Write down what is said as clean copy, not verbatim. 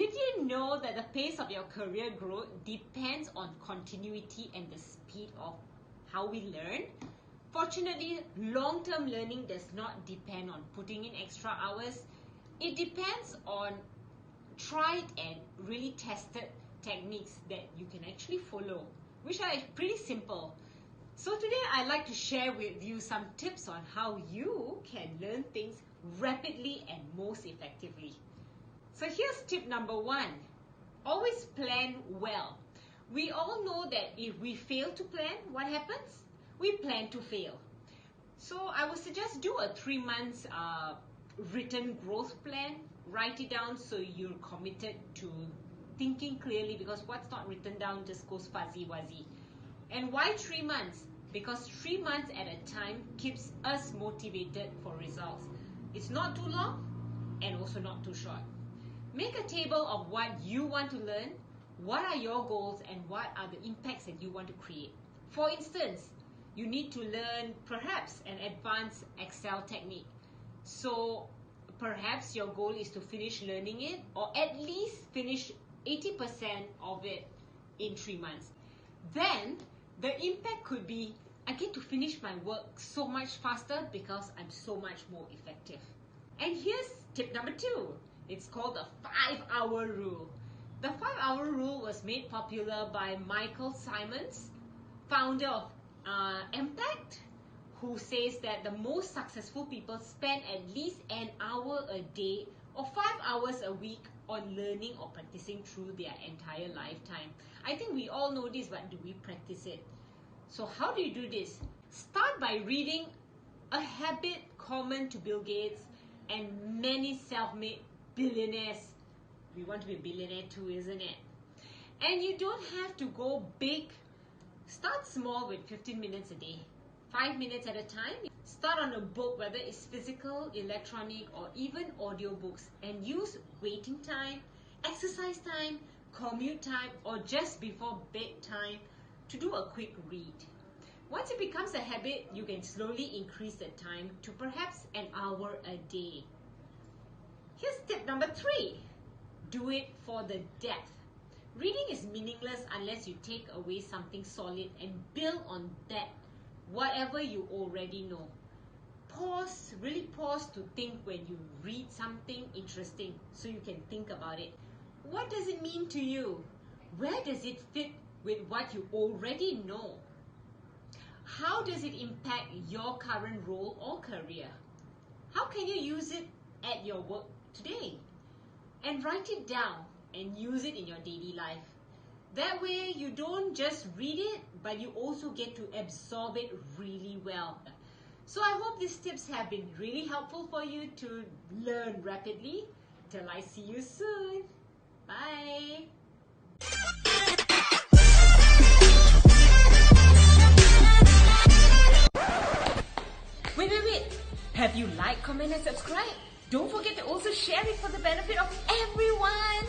Did you know that the pace of your career growth depends on continuity and the speed of how we learn? Fortunately, long-term learning does not depend on putting in extra hours. It depends on tried and really tested techniques that you can actually follow, which are pretty simple. So today I'd like to share with you some tips on how you can learn things rapidly and most effectively. So here's tip number 1. Always plan well. We all know that if we fail to plan, what happens? We plan to fail. So I would suggest do a 3 months written growth plan. Write it down so you're committed to thinking clearly, because what's not written down just goes fuzzy-wuzzy. And why 3 months? Because 3 months at a time keeps us motivated for results. It's not too long and also not too short. Make a table of what you want to learn, what are your goals, and what are the impacts that you want to create. For instance, you need to learn perhaps an advanced Excel technique. So perhaps your goal is to finish learning it, or at least finish 80% of it in 3 months. Then the impact could be, I get to finish my work so much faster because I'm so much more effective. And here's tip number 2. It's called the 5-hour rule. The 5-hour rule was made popular by Michael Simons, founder of Impact, who says that the most successful people spend at least an hour a day or 5 hours a week on learning or practicing through their entire lifetime. I think we all know this, but do we practice it? So how do you do this? Start by reading A Habit Common to Bill Gates and many self-made billionaires. We want to be a billionaire too, isn't it? And you don't have to go big. Start small with 15 minutes a day, 5 minutes at a time. Start on a book, whether it's physical, electronic, or even audiobooks, and use waiting time, exercise time, commute time, or just before bedtime to do a quick read. Once it becomes a habit, you can slowly increase the time to perhaps an hour a day. Here's tip number 3. Do it for the depth. Reading is meaningless unless you take away something solid and build on that, whatever you already know. Pause, really pause to think when you read something interesting so you can think about it. What does it mean to you? Where does it fit with what you already know? How does it impact your current role or career? How can you use it at your work today? And write it down and use it in your daily life. That way you don't just read it, but you also get to absorb it really well. So I hope these tips have been really helpful for you to learn rapidly. Till I see you soon. Bye. Wait. Have you liked, comment and subscribe? Don't forget to also share it for the benefit of everyone.